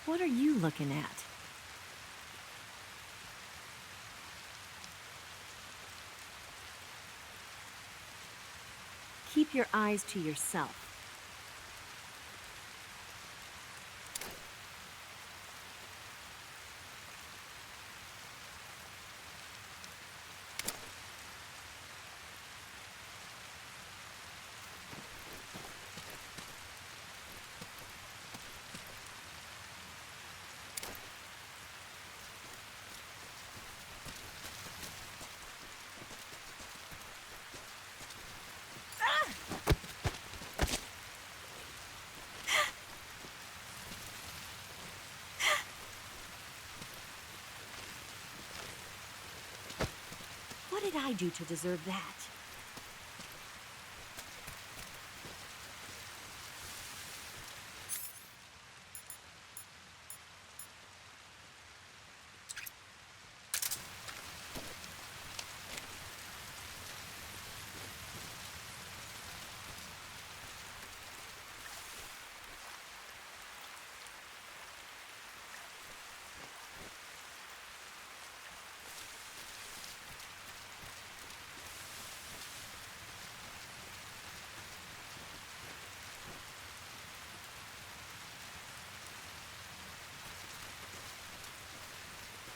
What are you looking at? Keep your eyes to yourself. What did I do to deserve that?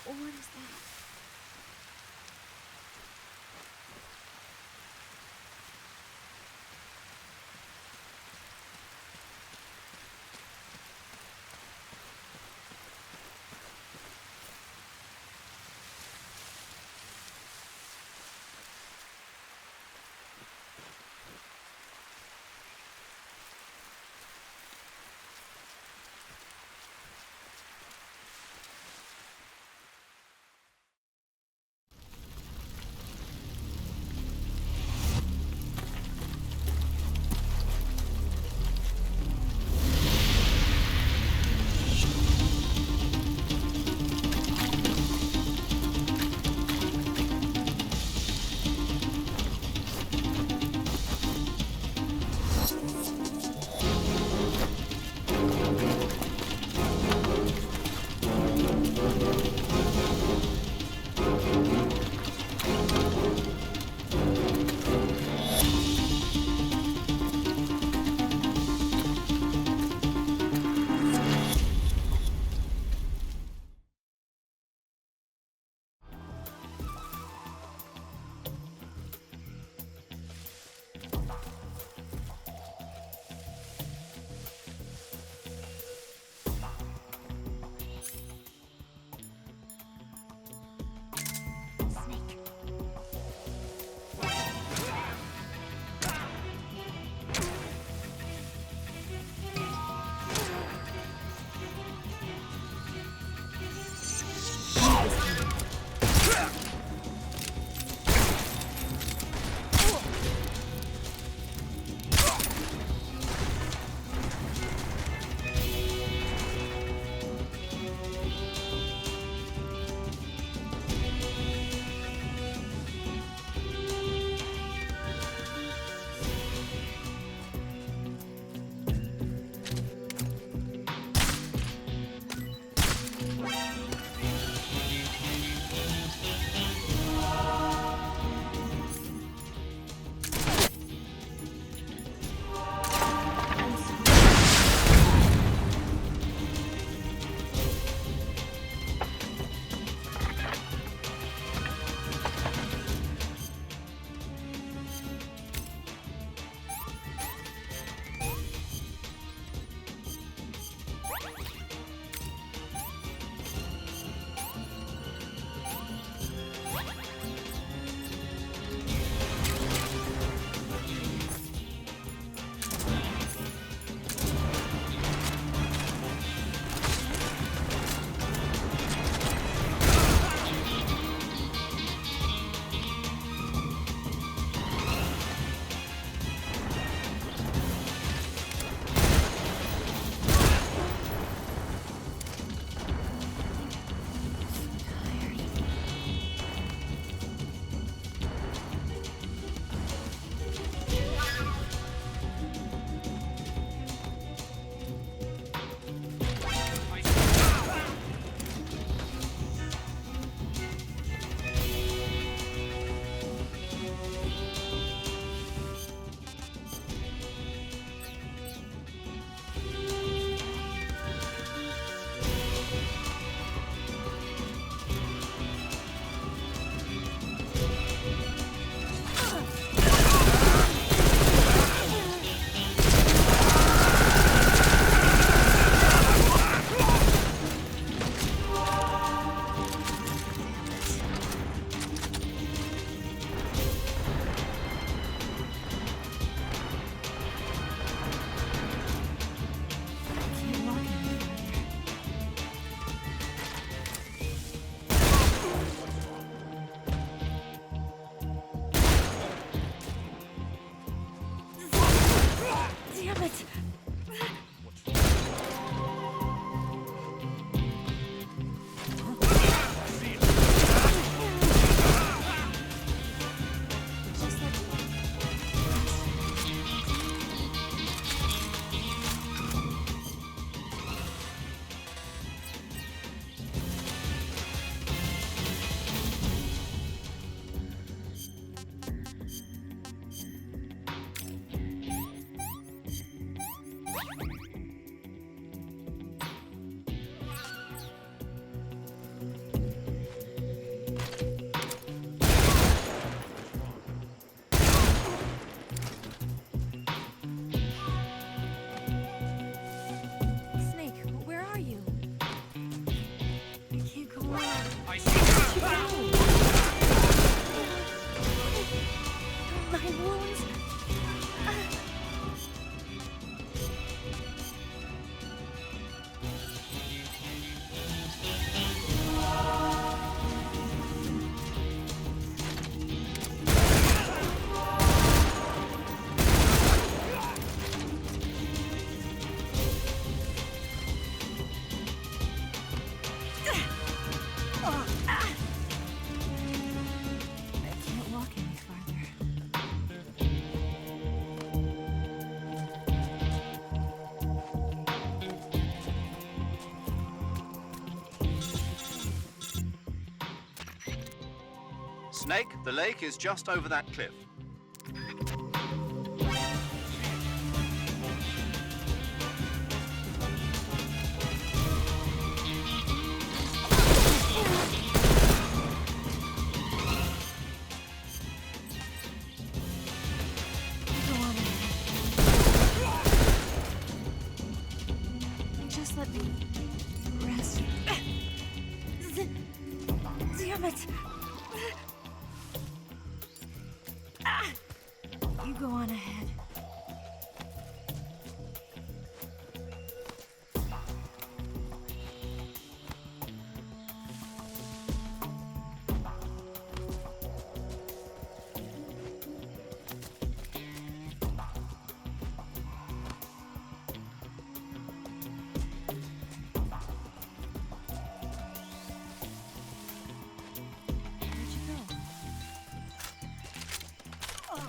What is that? Snake, the lake is just over that cliff. Just let me rest. Damn it! You go on ahead. Where'd you go? Oh,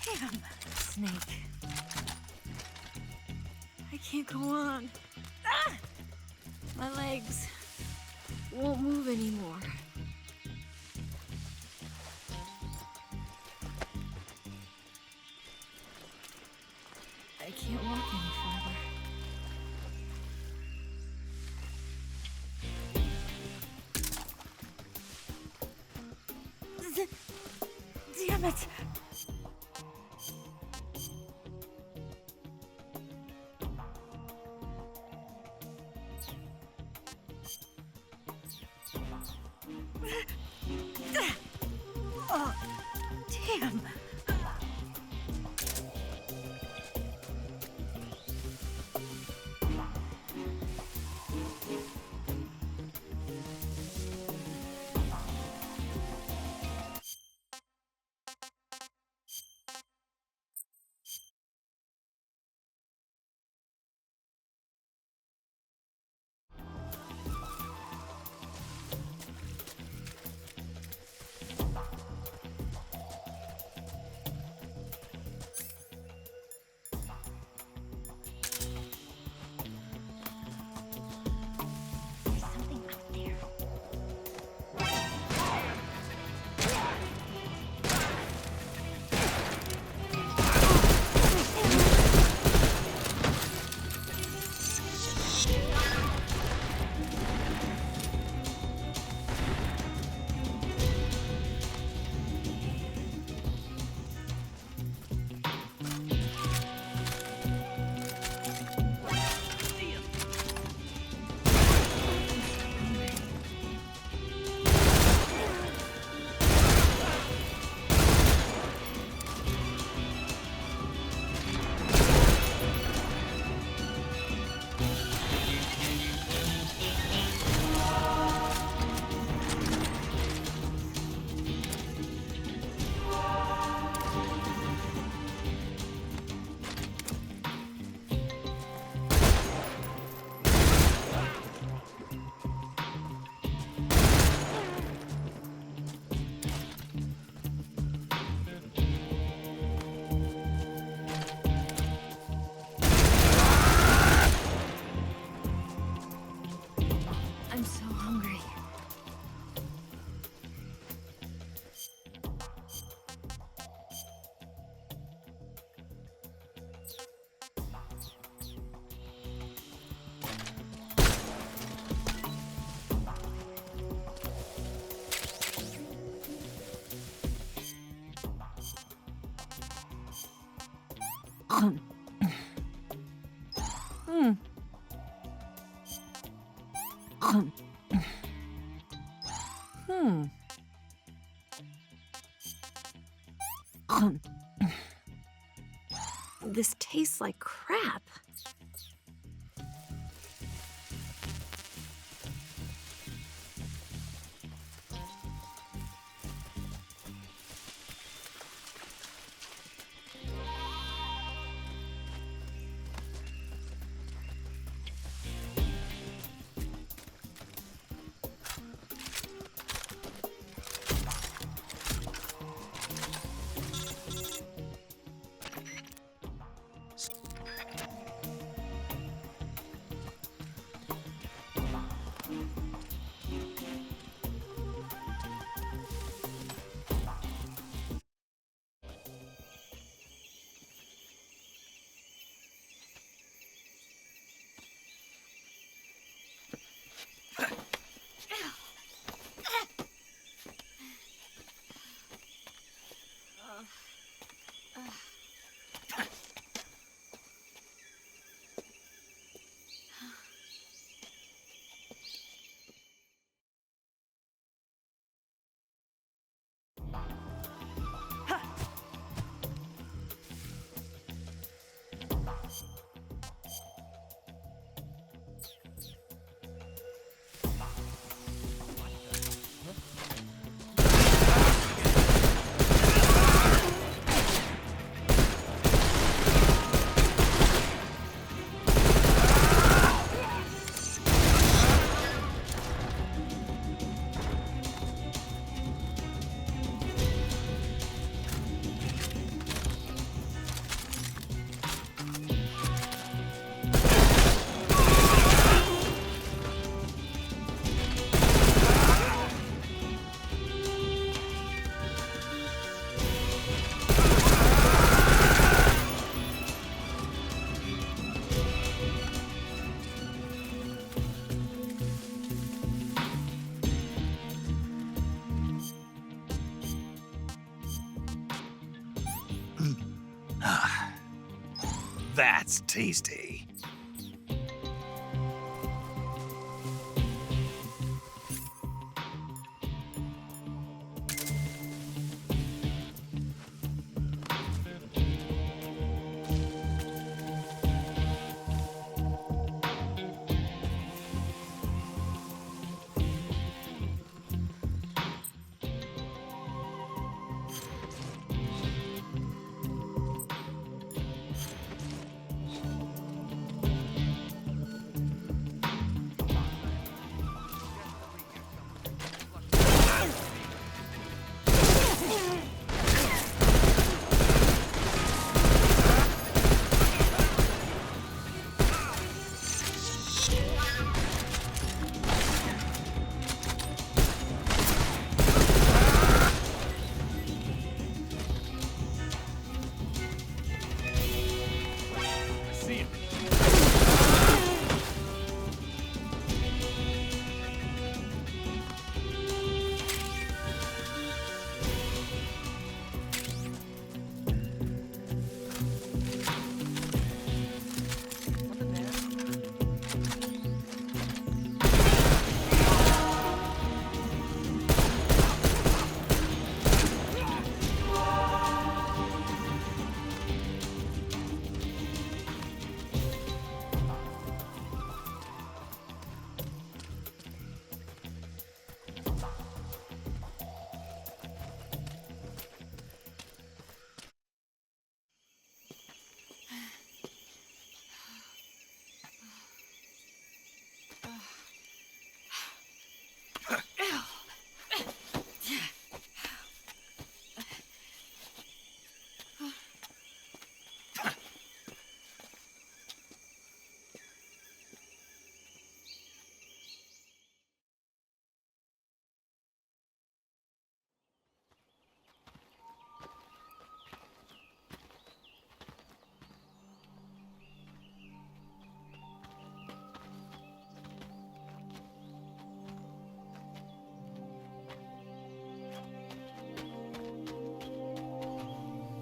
damn, Snake. I can't go on. My legs won't move anymore. I can't walk any farther. Damn it! Oh, damn! There's something out there. I'm so hungry. This tastes like crap. That's tasty.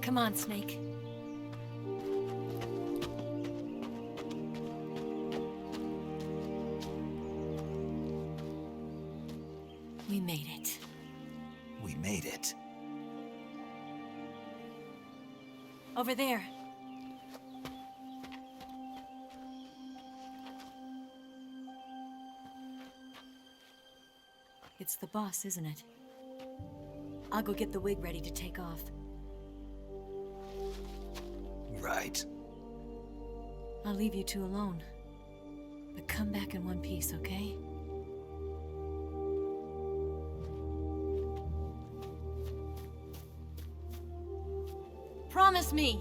Come on, Snake. We made it. We made it. Over there. It's the boss, isn't it? I'll go get the wig ready to take off. Right. I'll leave you two alone. But come back in one piece, okay? Promise me!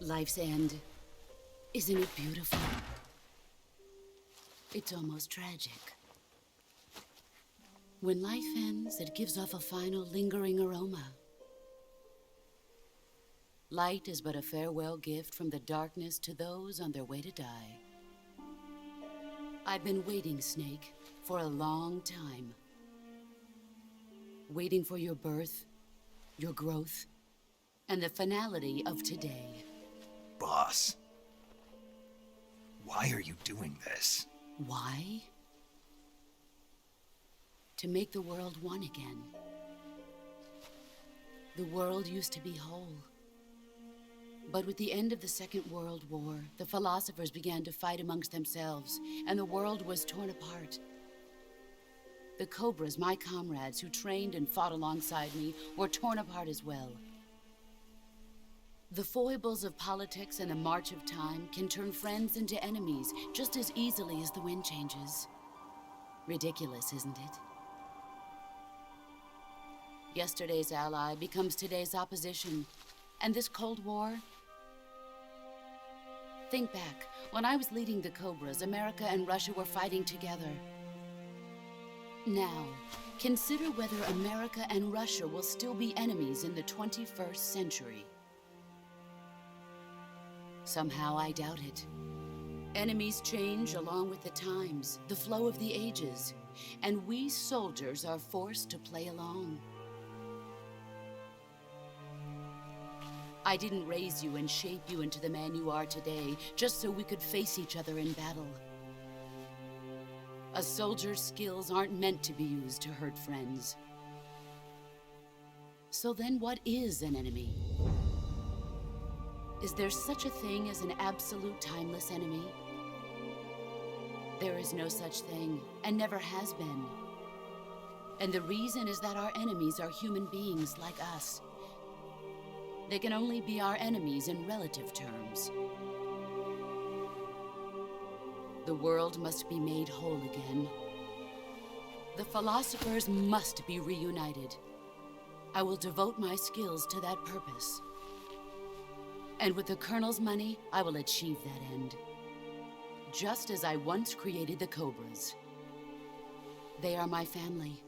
Life's end. Isn't it beautiful? It's almost tragic. When life ends, it gives off a final lingering aroma. Light is but a farewell gift from the darkness to those on their way to die. I've been waiting, Snake, for a long time. Waiting for your birth, your growth, and the finality of today. Boss. Why are you doing this? Why? To make the world one again. The world used to be whole. But with the end of the Second World War, the philosophers began to fight amongst themselves, and the world was torn apart. The Cobras, my comrades who trained and fought alongside me, were torn apart as well. The foibles of politics and the march of time can turn friends into enemies just as easily as the wind changes. Ridiculous, isn't it? Yesterday's ally becomes today's opposition, and this Cold War, Think back. When I was leading the Cobras, America and Russia were fighting together. Now, consider whether America and Russia will still be enemies in the 21st century. Somehow I doubt it. Enemies change along with the times, the flow of the ages, and we soldiers are forced to play along. I didn't raise you and shape you into the man you are today just so we could face each other in battle. A soldier's skills aren't meant to be used to hurt friends. So then what is an enemy? Is there such a thing as an absolute timeless enemy? There is no such thing, and never has been. And the reason is that our enemies are human beings like us. They can only be our enemies in relative terms. The world must be made whole again. The philosophers must be reunited. I will devote my skills to that purpose. And with the Colonel's money, I will achieve that end. Just as I once created the Cobras. They are my family.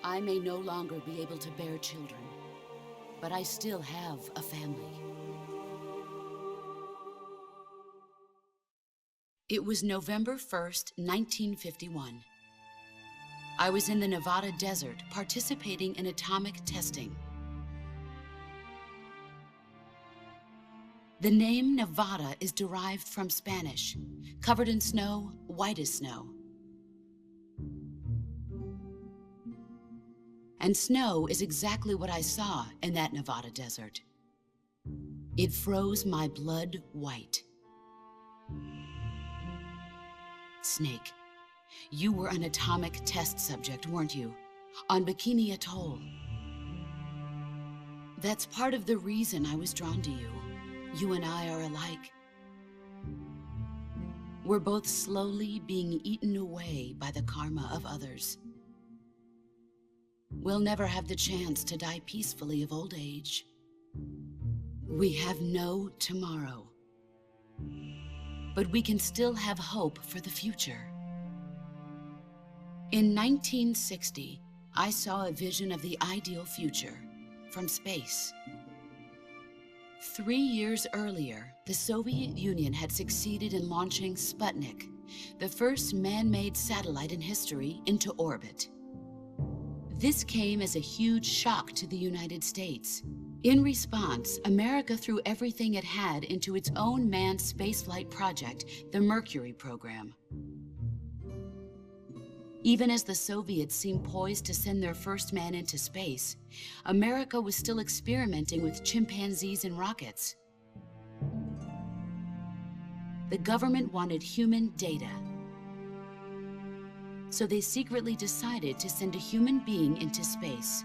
I may no longer be able to bear children, but I still have a family. It was November 1st, 1951. I was in the Nevada desert participating in atomic testing. The name Nevada is derived from Spanish, covered in snow, white as snow. And snow is exactly what I saw in that Nevada desert. It froze my blood white. Snake, you were an atomic test subject, weren't you? On Bikini Atoll. That's part of the reason I was drawn to you. You and I are alike. We're both slowly being eaten away by the karma of others. We'll never have the chance to die peacefully of old age. We have no tomorrow. But we can still have hope for the future. In 1960, I saw a vision of the ideal future from space. 3 years earlier, the Soviet Union had succeeded in launching Sputnik, the first man-made satellite in history, into orbit. This came as a huge shock to the United States. In response, America threw everything it had into its own manned spaceflight project, the Mercury program. Even as the Soviets seemed poised to send their first man into space, America was still experimenting with chimpanzees and rockets. The government wanted human data. So they secretly decided to send a human being into space.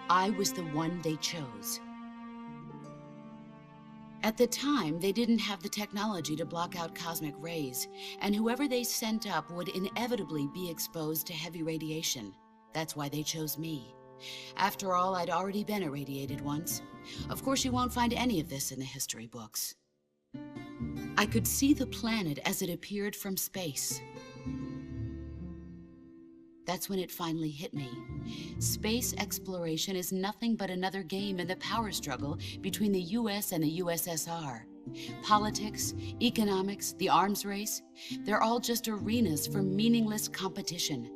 I was the one they chose. At the time, they didn't have the technology to block out cosmic rays, and whoever they sent up would inevitably be exposed to heavy radiation. That's why they chose me. After all, I'd already been irradiated once. Of course, you won't find any of this in the history books. I could see the planet as it appeared from space. That's when it finally hit me. Space exploration is nothing but another game in the power struggle between the US and the USSR. Politics, economics, the arms race, they're all just arenas for meaningless competition.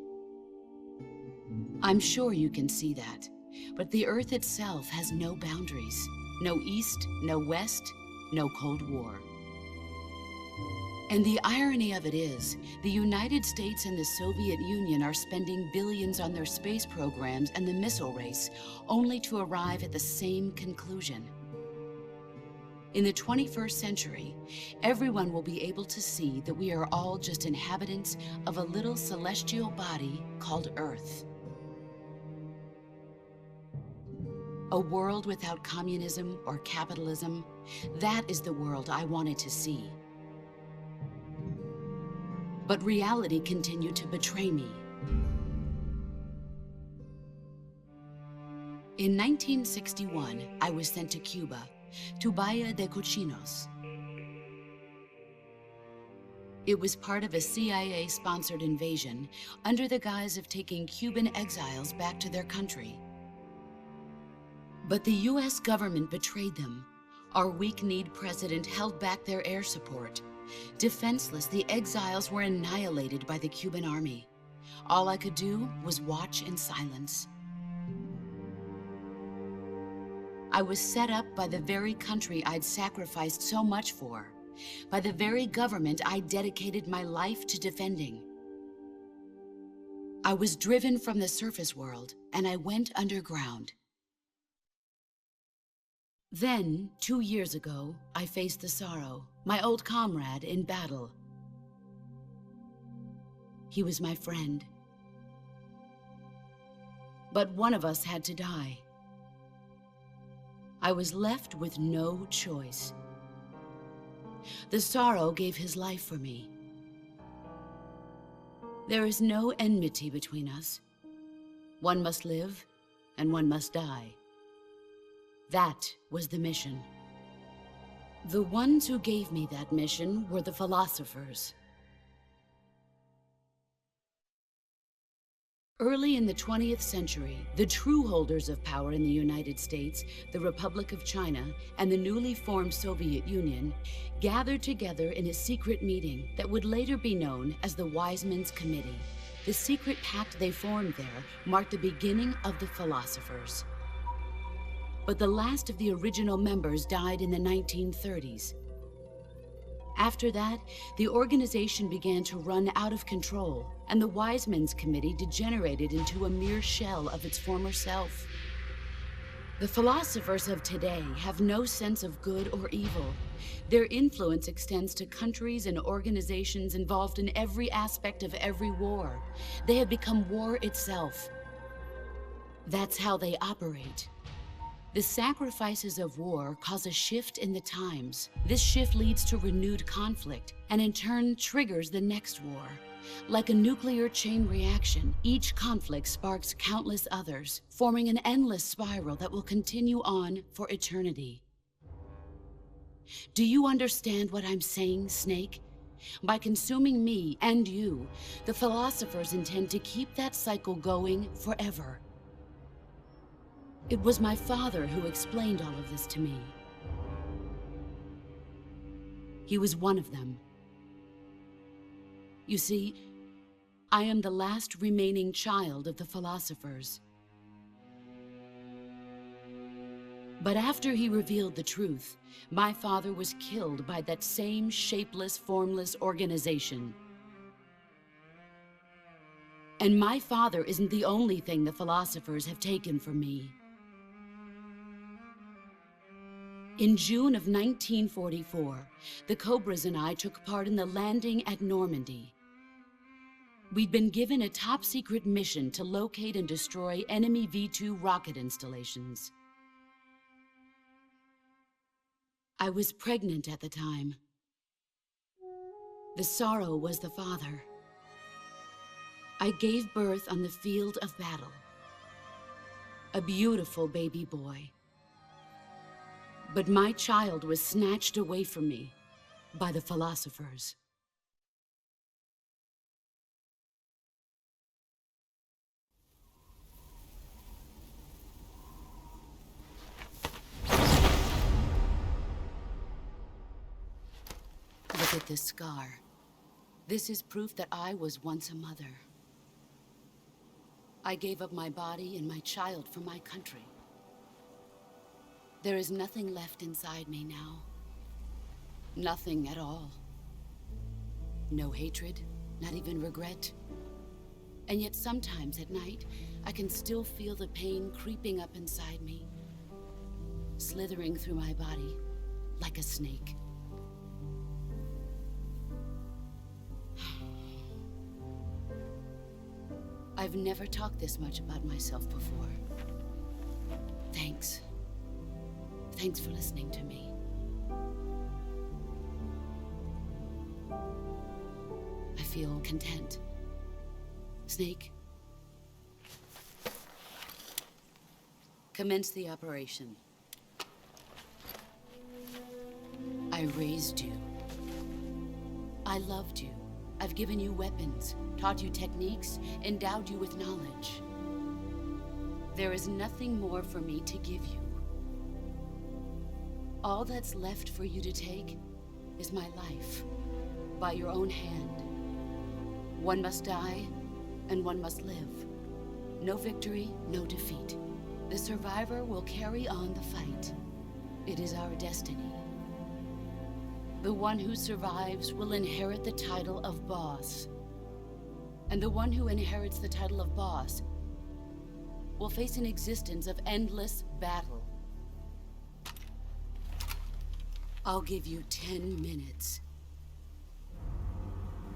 I'm sure you can see that, but the Earth itself has no boundaries. No East, no West, no Cold War. And the irony of it is, the United States and the Soviet Union are spending billions on their space programs and the missile race, only to arrive at the same conclusion. In the 21st century, everyone will be able to see that we are all just inhabitants of a little celestial body called Earth. A world without communism or capitalism, that is the world I wanted to see. But reality continued to betray me. In 1961, I was sent to Cuba, to Bahia de Cochinos. It was part of a CIA-sponsored invasion under the guise of taking Cuban exiles back to their country. But the US government betrayed them. Our weak-kneed president held back their air support. Defenseless, the exiles were annihilated by the Cuban army. All I could do was watch in silence. I was set up by the very country I'd sacrificed so much for, by the very government I dedicated my life to defending. I was driven from the surface world, and I went underground. Then, 2 years ago, I faced the Sorrow, my old comrade in battle. He was my friend. But one of us had to die. I was left with no choice. The Sorrow gave his life for me. There is no enmity between us. One must live, and one must die. That was the mission. The ones who gave me that mission were the philosophers. Early in the 20th century, the true holders of power in the United States, the Republic of China, and the newly formed Soviet Union gathered together in a secret meeting that would later be known as the Wiseman's Committee. The secret pact they formed there marked the beginning of the philosophers. But the last of the original members died in the 1930s. After that, the organization began to run out of control, and the Wiseman's Committee degenerated into a mere shell of its former self. The philosophers of today have no sense of good or evil. Their influence extends to countries and organizations involved in every aspect of every war. They have become war itself. That's how they operate. The sacrifices of war cause a shift in the times. This shift leads to renewed conflict, and in turn triggers the next war. Like a nuclear chain reaction, each conflict sparks countless others, forming an endless spiral that will continue on for eternity. Do you understand what I'm saying, Snake? By consuming me and you, the philosophers intend to keep that cycle going forever. It was my father who explained all of this to me. He was one of them. You see, I am the last remaining child of the philosophers. But after he revealed the truth, my father was killed by that same shapeless, formless organization. And my father isn't the only thing the philosophers have taken from me. In June of 1944, the Cobras and I took part in the landing at Normandy. We'd been given a top-secret mission to locate and destroy enemy V-2 rocket installations. I was pregnant at the time. The Sorrow was the father. I gave birth on the field of battle. A beautiful baby boy. But my child was snatched away from me by the philosophers. Look at this scar. This is proof that I was once a mother. I gave up my body and my child for my country. There is nothing left inside me now. Nothing at all. No hatred, not even regret. And yet sometimes at night, I can still feel the pain creeping up inside me, slithering through my body like a snake. I've never talked this much about myself before. Thanks. Thanks for listening to me. I feel content. Snake, Commence the operation. I raised you. I loved you. I've given you weapons, taught you techniques, endowed you with knowledge. There is nothing more for me to give you. All that's left for you to take is my life, by your own hand. One must die, and one must live. No victory, no defeat. The survivor will carry on the fight. It is our destiny. The one who survives will inherit the title of boss. And the one who inherits the title of boss will face an existence of endless battle. I'll give you 10 minutes.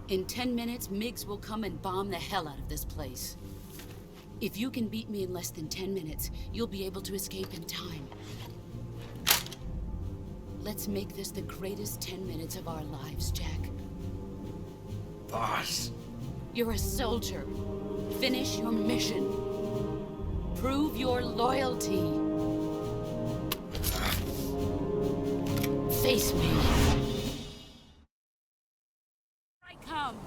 In 10 minutes, Miggs will come and bomb the hell out of this place. If you can beat me in less than 10 minutes, you'll be able to escape in time. Let's make this the greatest 10 minutes of our lives, Jack. Boss. You're a soldier. Finish your mission. Prove your loyalty. Face me. I come.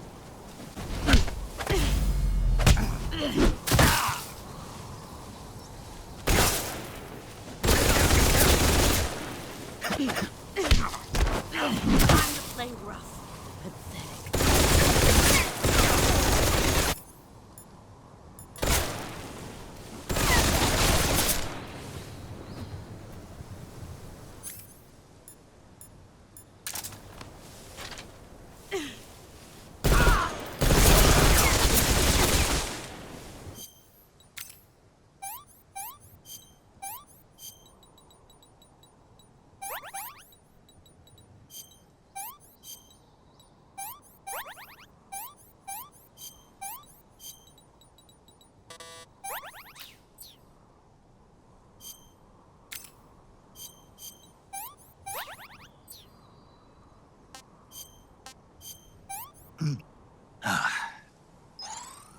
Time to play rough. Pathetic.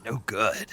No good.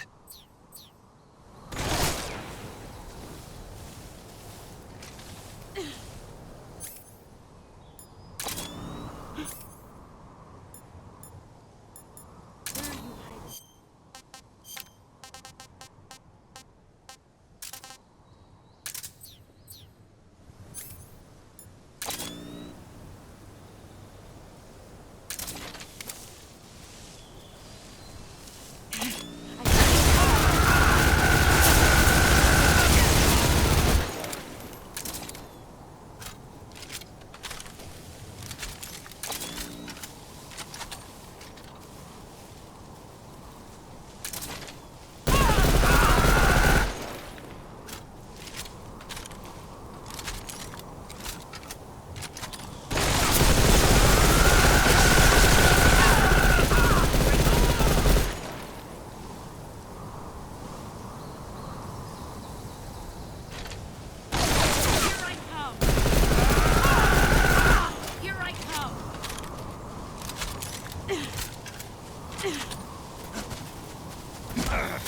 Ah!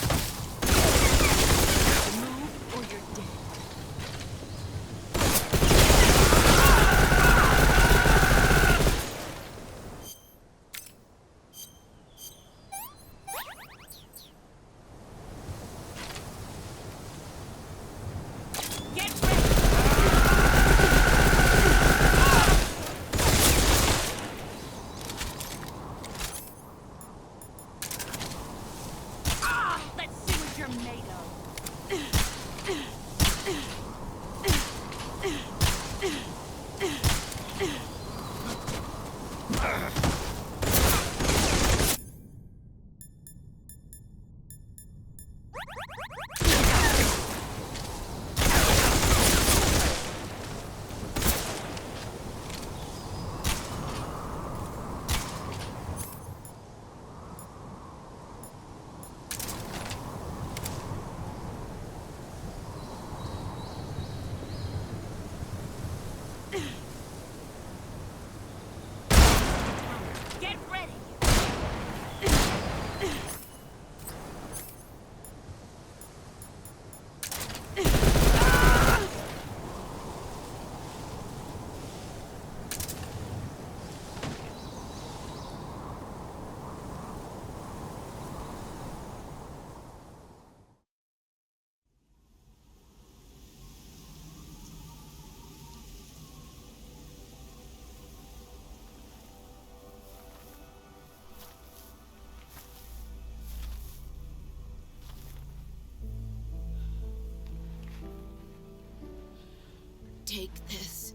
Take this.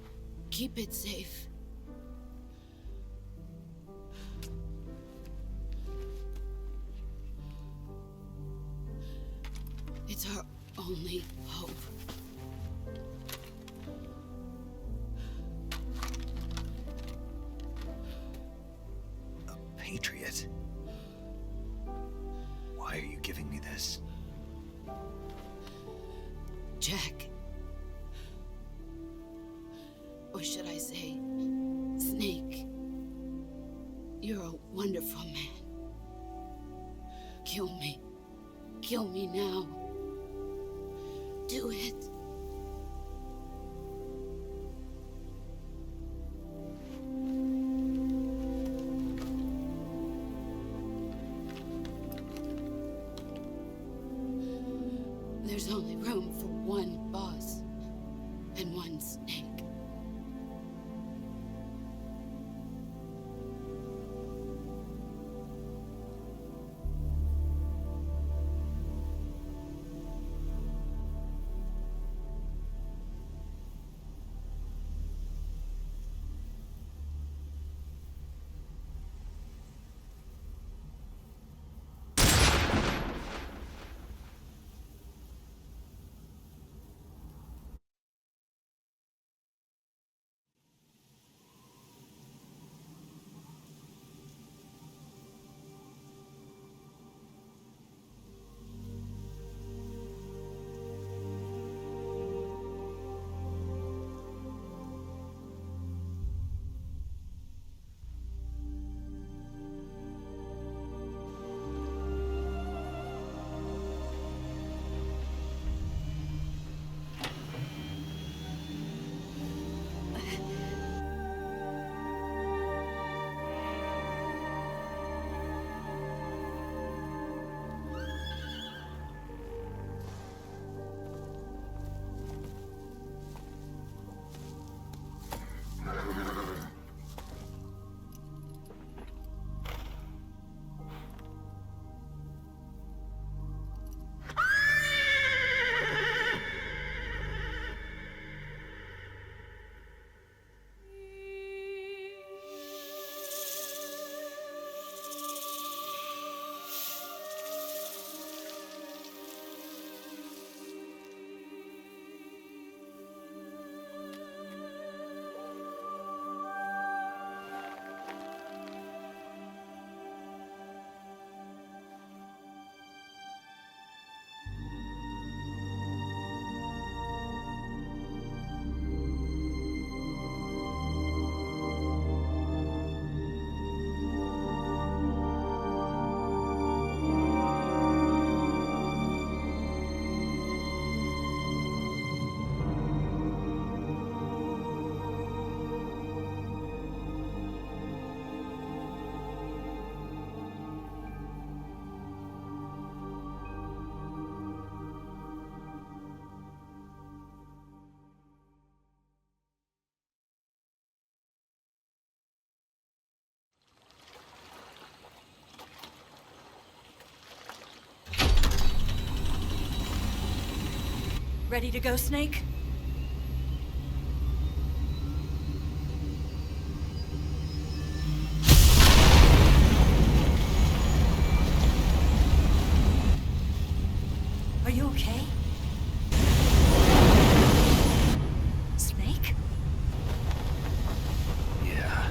Keep it safe. It's our only hope. A patriot? Why are you giving me this? Jack. Or should I say, Snake. You're a wonderful man. Kill me. Kill me now. Do it. There's only room for one boss and one Snake. Ready to go, Snake? Are you okay? Snake? Yeah.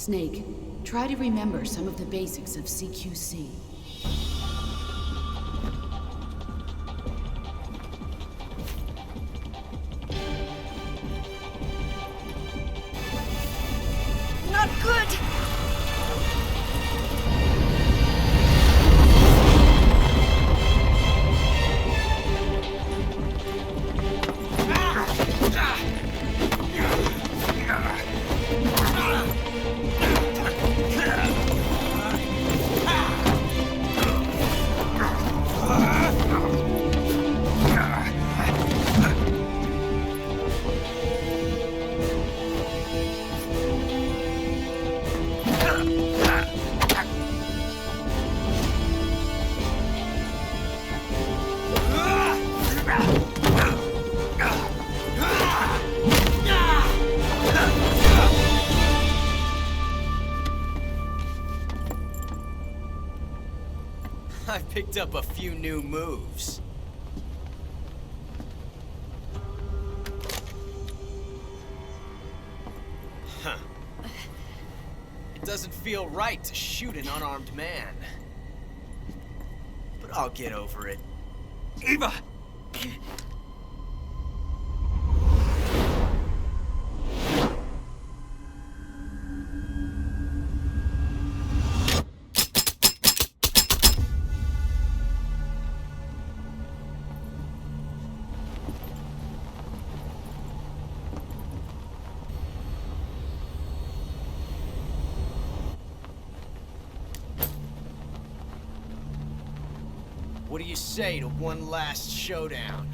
Snake, try to remember some of the basics of CQC. Not good! I picked up a few new moves. Huh. It doesn't feel right to shoot an unarmed man. But I'll get over it. Eva! What do you say to one last showdown?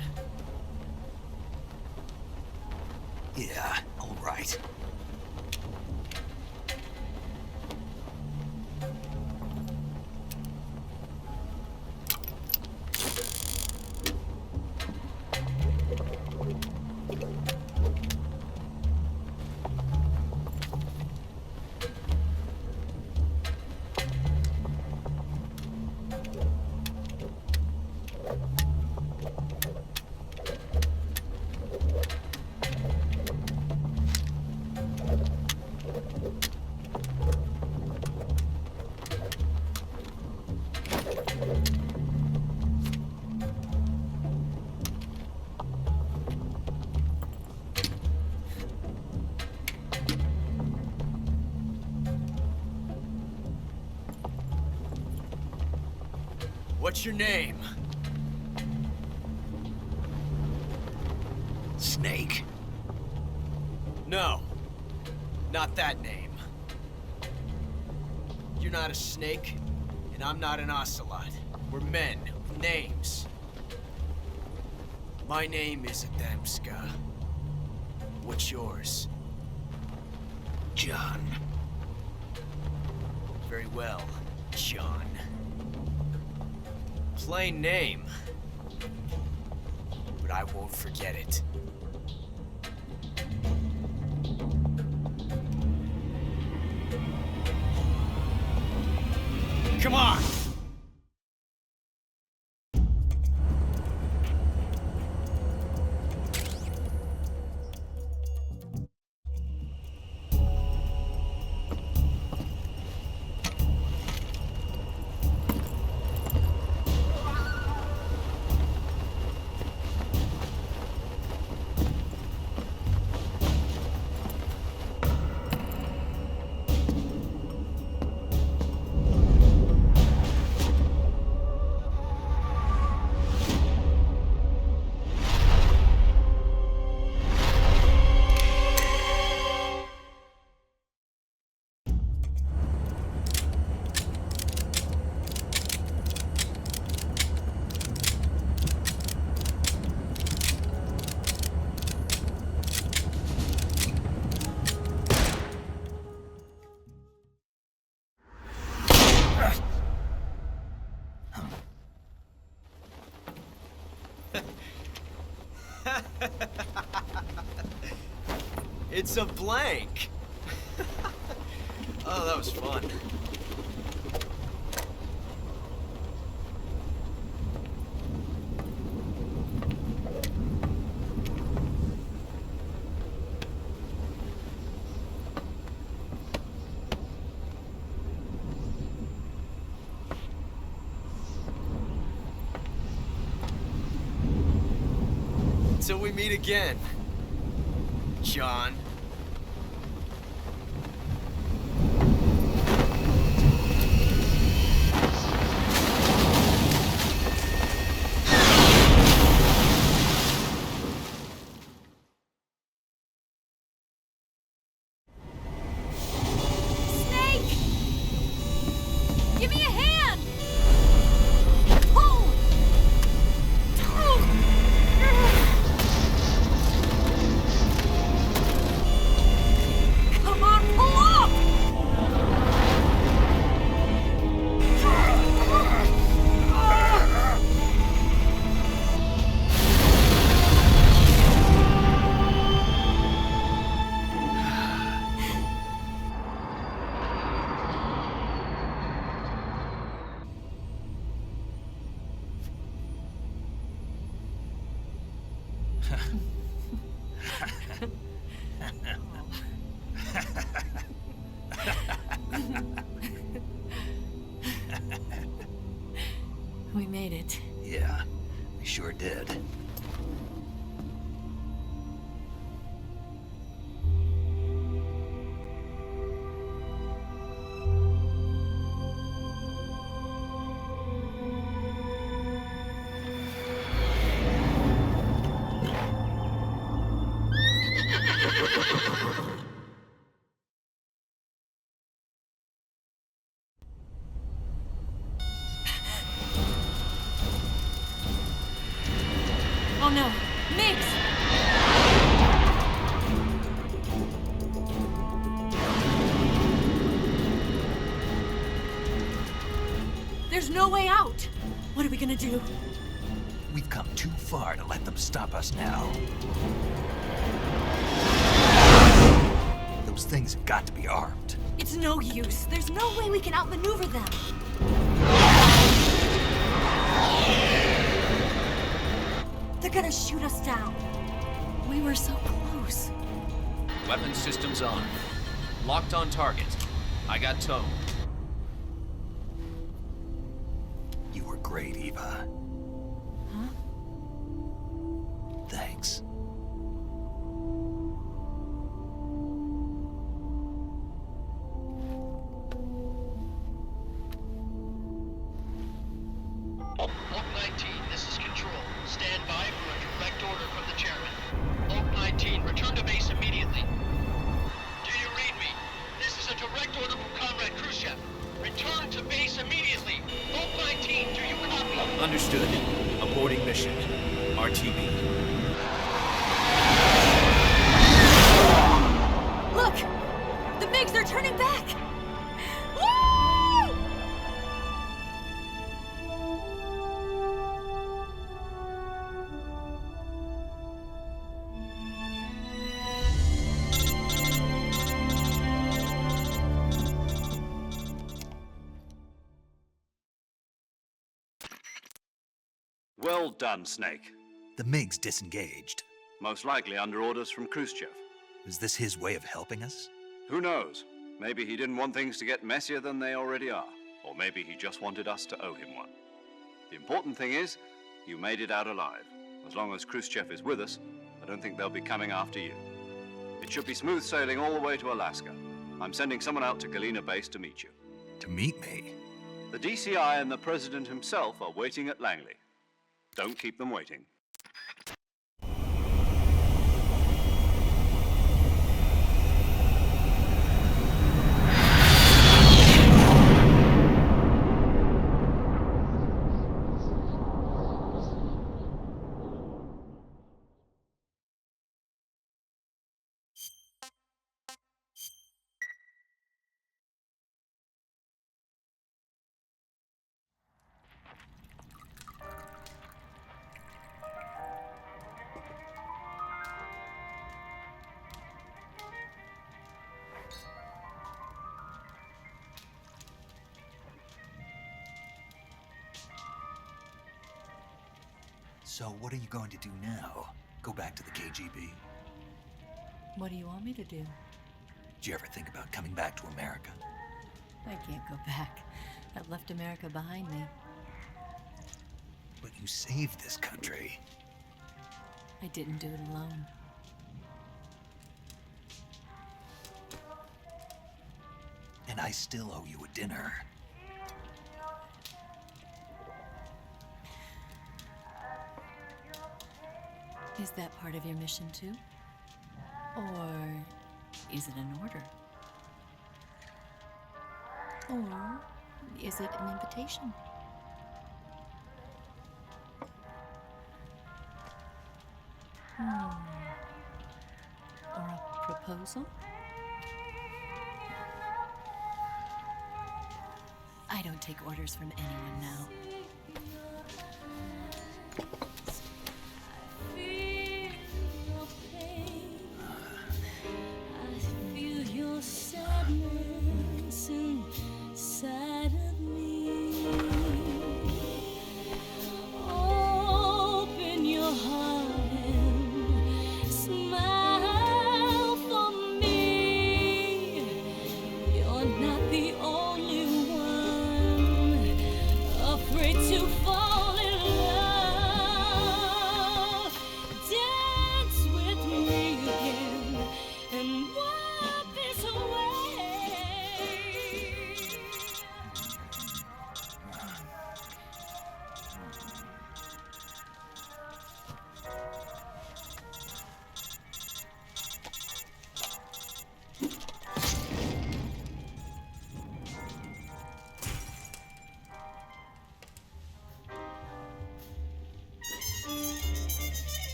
Yeah, all right. What's your name? Snake. No. Not that name. You're not a snake, and I'm not an ocelot. We're men with names. My name is Adamska. What's yours? John. Very well, John. Plain name. But I won't forget it. Come on! It's a blank. Oh, that was fun. Until we meet again, John. Snake! Give me a hand! Pull! Come on, pull up! We made it. Yeah, we sure did. Oh no! Miggs! There's no way out! What are we gonna do? We've come too far to let them stop us now. Those things have got to be armed. It's no use. There's no way we can outmaneuver them. They're gonna shoot us down. We were so close. Weapon systems on. Locked on target. I got towed. You were great, Eva. Huh? Thanks. Oak 19, this is Control. Stand by for a direct order from the chairman. Oak 19, return to base immediately. Do you read me? This is a direct order from Comrade Khrushchev. Return to base immediately. Oak 19, do you copy? Understood. Aborting mission. RTB. Look! The MiGs are turning back! Woo! Well done, Snake. The MiGs disengaged. Most likely under orders from Khrushchev. Is this his way of helping us? Who knows? Maybe he didn't want things to get messier than they already are. Or maybe he just wanted us to owe him one. The important thing is, you made it out alive. As long as Khrushchev is with us, I don't think they'll be coming after you. It should be smooth sailing all the way to Alaska. I'm sending someone out to Galena Base to meet you. To meet me? The DCI and the President himself are waiting at Langley. Don't keep them waiting. So what are you going to do now? Go back to the KGB? What do you want me to do? Did you ever think about coming back to America? I can't go back. I've left America behind me. But you saved this country. I didn't do it alone. And I still owe you a dinner. Is that part of your mission too? Or is it an order? Or is it an invitation? Or a proposal? I don't take orders from anyone now.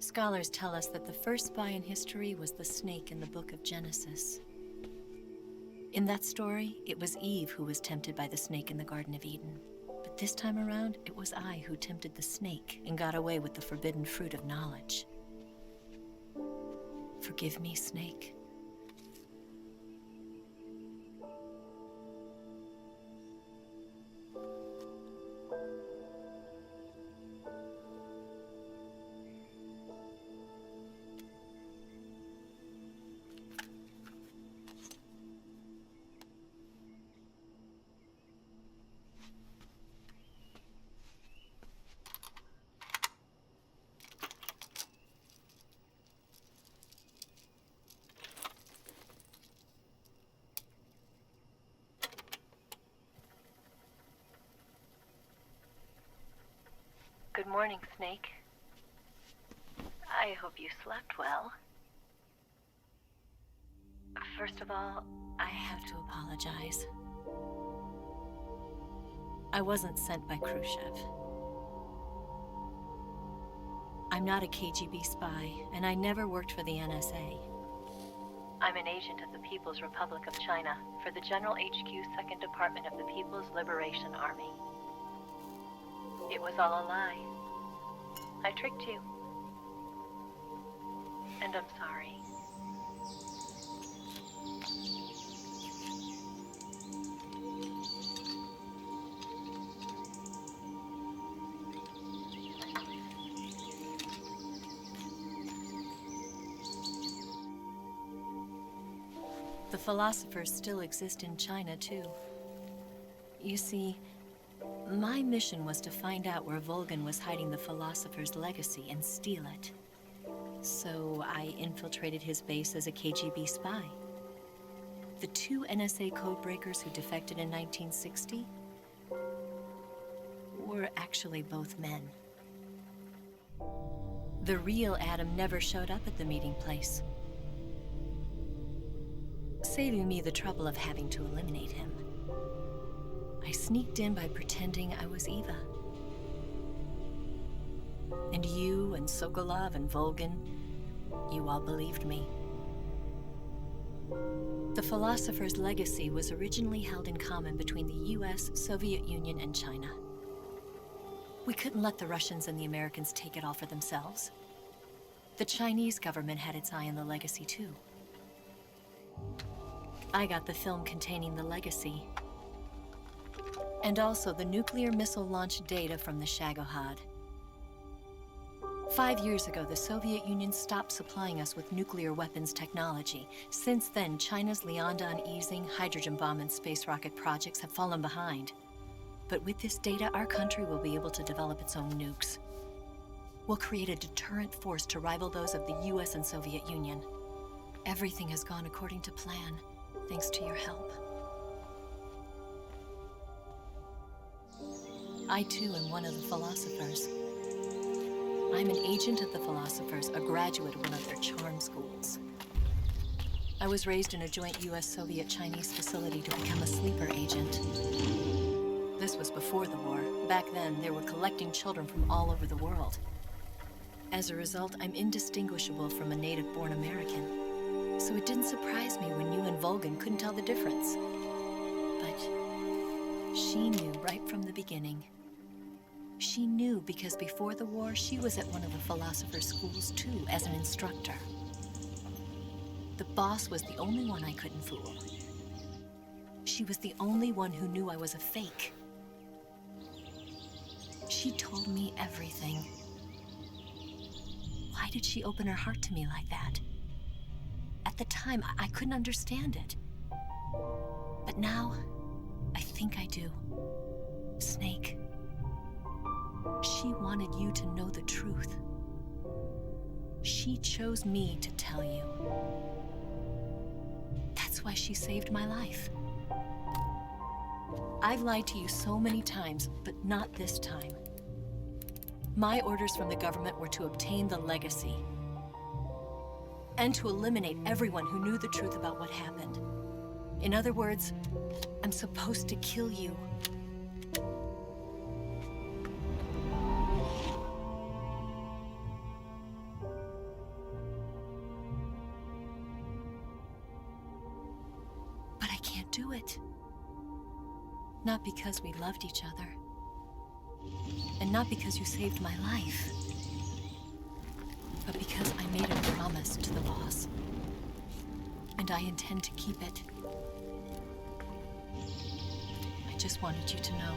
Scholars tell us that the first spy in history was the snake in the book of Genesis. In that story, it was Eve who was tempted by the snake in the Garden of Eden. But this time around, it was I who tempted the snake and got away with the forbidden fruit of knowledge. Forgive me, Snake. Good morning, Snake. I hope you slept well. First of all, I have to apologize. I wasn't sent by Khrushchev. I'm not a KGB spy, and I never worked for the NSA. I'm an agent of the People's Republic of China for the General HQ 2nd Department of the People's Liberation Army. It was all a lie. I tricked you. And I'm sorry. The philosophers still exist in China, too. You see, my mission was to find out where Volgin was hiding the philosopher's legacy and steal it. So I infiltrated his base as a KGB spy. The 2 NSA codebreakers who defected in 1960 were actually both men. The real Adam never showed up at the meeting place, saving me the trouble of having to eliminate him. I sneaked in by pretending I was Eva. And you and Sokolov and Volgin, you all believed me. The Philosopher's legacy was originally held in common between the US, Soviet Union, and China. We couldn't let the Russians and the Americans take it all for themselves. The Chinese government had its eye on the legacy too. I got the film containing the legacy, and also the nuclear missile launch data from the Shagohod. 5 years ago, the Soviet Union stopped supplying us with nuclear weapons technology. Since then, China's Liaodong easing, hydrogen bomb, and space rocket projects have fallen behind. But with this data, our country will be able to develop its own nukes. We'll create a deterrent force to rival those of the US and Soviet Union. Everything has gone according to plan, thanks to your help. I too am one of the Philosophers. I'm an agent of the Philosophers, a graduate of one of their charm schools. I was raised in a joint US-Soviet-Chinese facility to become a sleeper agent. This was before the war. Back then, they were collecting children from all over the world. As a result, I'm indistinguishable from a native-born American. So it didn't surprise me when you and Volgin couldn't tell the difference. But she knew right from the beginning. She knew because before the war, she was at one of the Philosopher's schools too, as an instructor. The boss was the only one I couldn't fool. She was the only one who knew I was a fake. She told me everything. Why did she open her heart to me like that? At the time, I couldn't understand it. But now, I think I do. Snake. She wanted you to know the truth. She chose me to tell you. That's why she saved my life. I've lied to you so many times, but not this time. My orders from the government were to obtain the legacy and to eliminate everyone who knew the truth about what happened. In other words, I'm supposed to kill you. But I can't do it. Not because we loved each other. And not because you saved my life. But because I made a promise to the boss. And I intend to keep it. I just wanted you to know.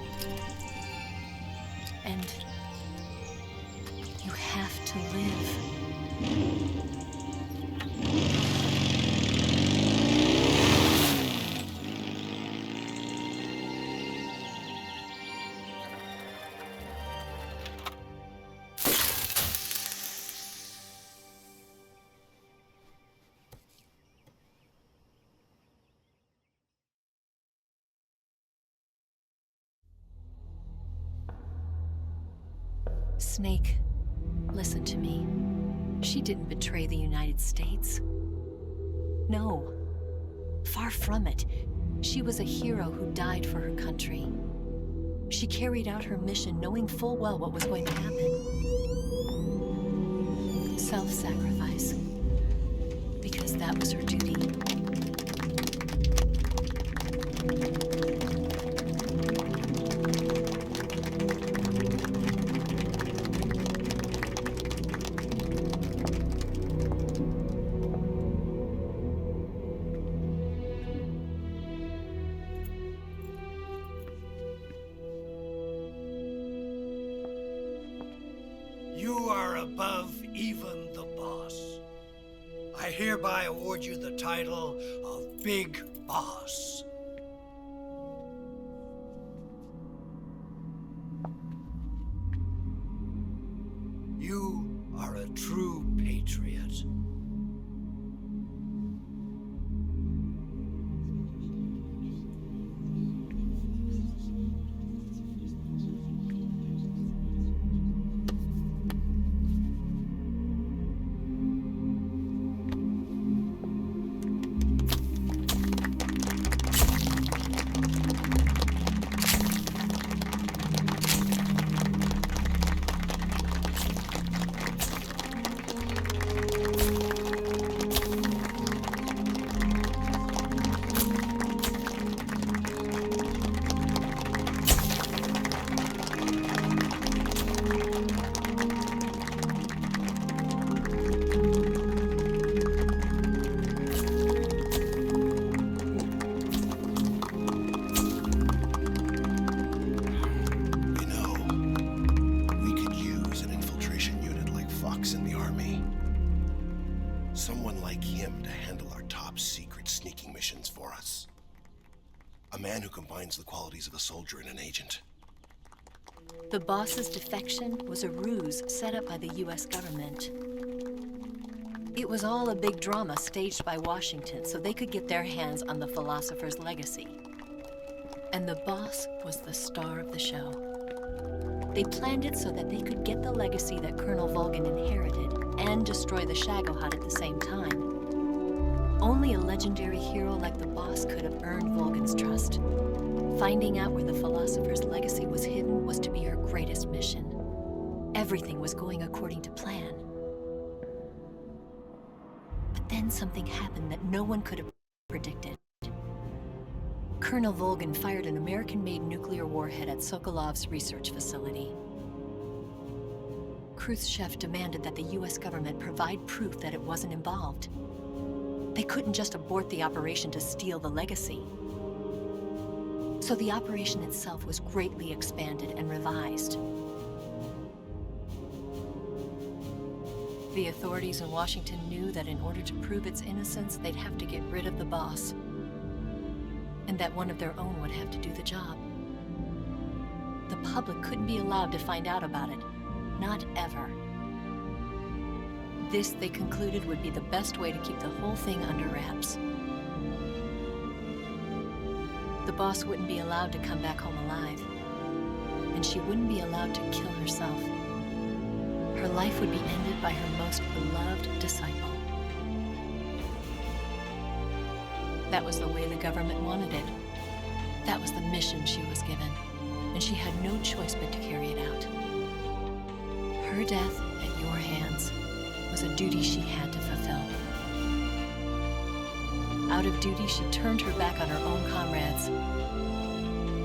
And you have to live. Snake, listen to me. She didn't betray the United States. No. Far from it. She was a hero who died for her country. She carried out her mission knowing full well what was going to happen. Self-sacrifice. Because that was her duty. You are above even the boss. I hereby award you the title of Big Boss. You are a true patriot. ranks in the army. Someone like him to handle our top secret sneaking missions for us. A man who combines the qualities of a soldier and an agent. The boss's defection was a ruse set up by the US government. It was all a big drama staged by Washington so they could get their hands on the philosopher's legacy. And the boss was the star of the show. They planned it so that they could get the legacy that Colonel Volgin inherited and destroy the Shagohod at the same time. Only a legendary hero like the boss could have earned Volgin's trust. Finding out where the philosopher's legacy was hidden was to be her greatest mission. Everything was going according to plan. But then something happened that no one could have predicted. Colonel Volgin fired an American-made nuclear warhead at Sokolov's research facility. Khrushchev demanded that the US government provide proof that it wasn't involved. They couldn't just abort the operation to steal the legacy. So the operation itself was greatly expanded and revised. The authorities in Washington knew that in order to prove its innocence, they'd have to get rid of the boss, and that one of their own would have to do the job. The public couldn't be allowed to find out about it, not ever. This, they concluded, would be the best way to keep the whole thing under wraps. The boss wouldn't be allowed to come back home alive, and she wouldn't be allowed to kill herself. Her life would be ended by her most beloved disciple. That was the way the government wanted it. That was the mission she was given, and she had no choice but to carry it out. Her death at your hands was a duty she had to fulfill. Out of duty, she turned her back on her own comrades.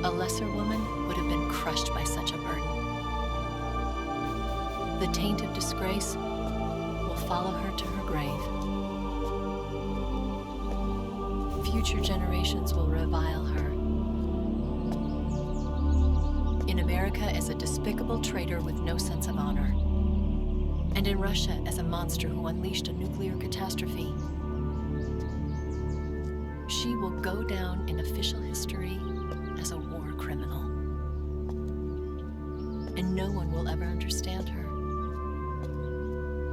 A lesser woman would have been crushed by such a burden. The taint of disgrace will follow her to her grave. Future generations will revile her. In America as a despicable traitor with no sense of honor. And in Russia as a monster who unleashed a nuclear catastrophe. She will go down in official history as a war criminal. And no one will ever understand her.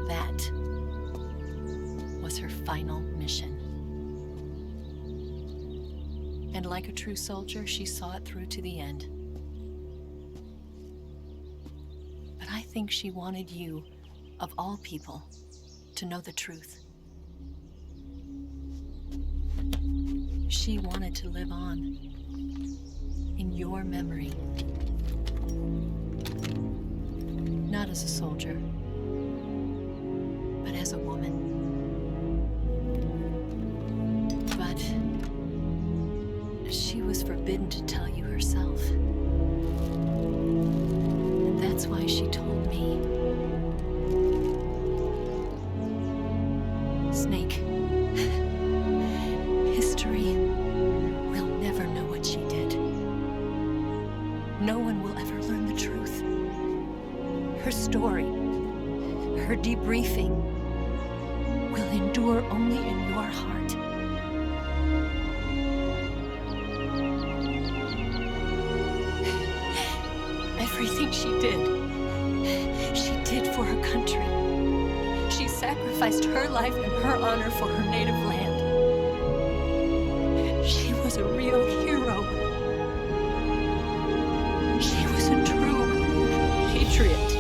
That was her final mission. And like a true soldier, she saw it through to the end. But I think she wanted you, of all people, to know the truth. She wanted to live on in your memory. Not as a soldier, but as a woman. But she was forbidden to tell you herself. And that's why she told me. Snake, history will never know what she did. No one will ever learn the truth. Her story, her debriefing, will endure only in your heart. Everything she did for her country. She sacrificed her life and her honor for her native land. She was a real hero. She was a true patriot.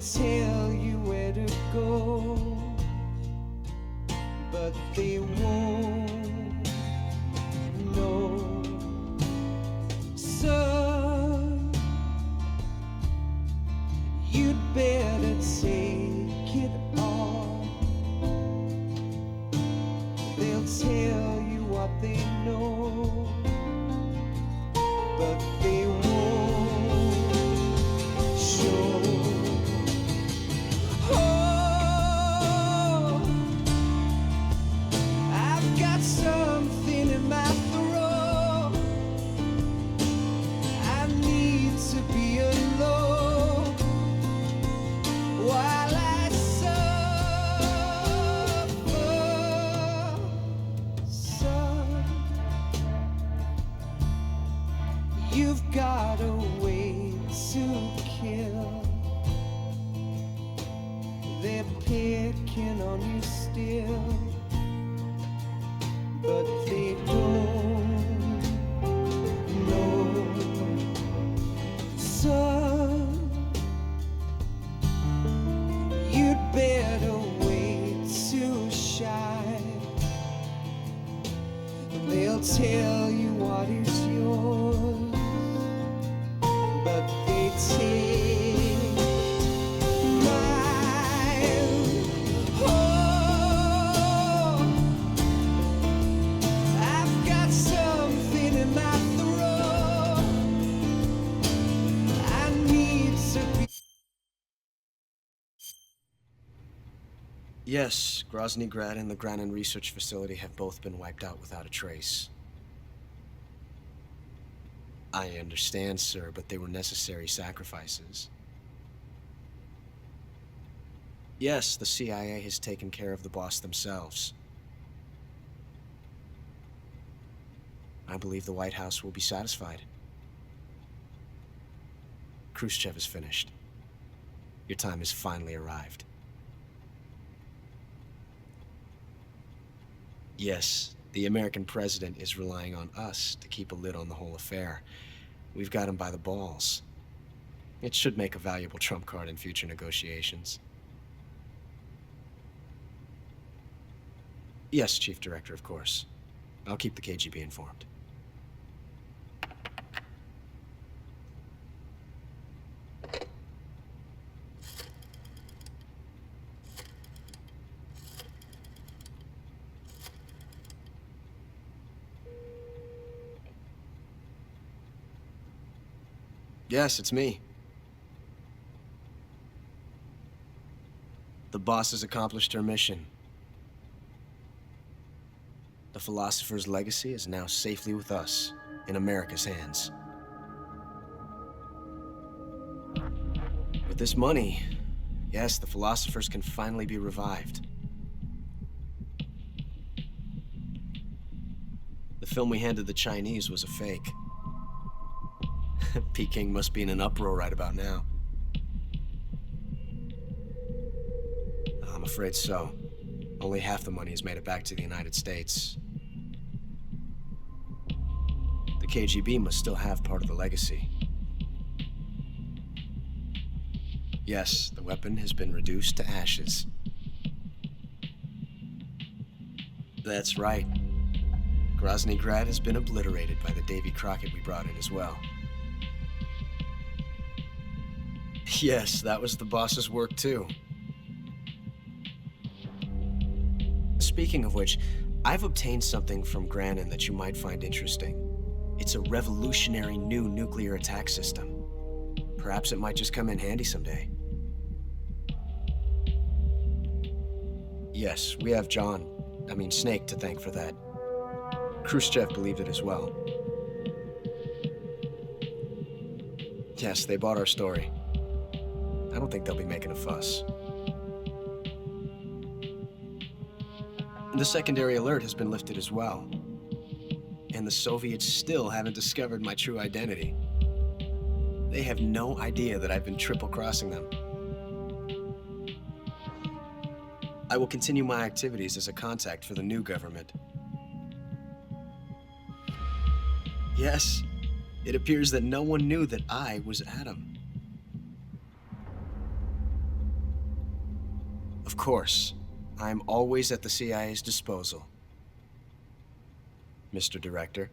tell you where to go, but they won't know. Son, you'd better take it all. They'll tell you what they know, but they won't show. Oh, I've got something in my throat. I need to be alone while I suffer. Son, you've got a way to kill. They're picking on you still, but they don't know. Son, you'd better wait to shine. They'll tell you what is yours, but they take mine. Oh, I've got something in my throat. I need to be. Yes, Grozny Grad and the Granin Research Facility have both been wiped out without a trace. I understand, sir, but they were necessary sacrifices. Yes, the CIA has taken care of the boss themselves. I believe the White House will be satisfied. Khrushchev is finished. Your time has finally arrived. Yes, the American president is relying on us to keep a lid on the whole affair. We've got him by the balls. It should make a valuable trump card in future negotiations. Yes, Chief Director, of course. I'll keep the KGB informed. Yes, it's me. The boss has accomplished her mission. The Philosopher's legacy is now safely with us, in America's hands. With this money, yes, the Philosophers can finally be revived. The film we handed the Chinese was a fake. Peking must be in an uproar right about now. I'm afraid so. Only half the money has made it back to the United States. The KGB must still have part of the legacy. Yes, the weapon has been reduced to ashes. That's right. Grozny Grad has been obliterated by the Davy Crockett we brought in as well. Yes, that was the boss's work too. Speaking of which, I've obtained something from Granin that you might find interesting. It's a revolutionary new nuclear attack system. Perhaps it might just come in handy someday. Yes, we have Snake to thank for that. Khrushchev believed it as well. Yes, they bought our story. I don't think they'll be making a fuss. The secondary alert has been lifted as well. And the Soviets still haven't discovered my true identity. They have no idea that I've been triple-crossing them. I will continue my activities as a contact for the new government. Yes, it appears that no one knew that I was Adam. Of course, I'm always at the CIA's disposal, Mr. Director.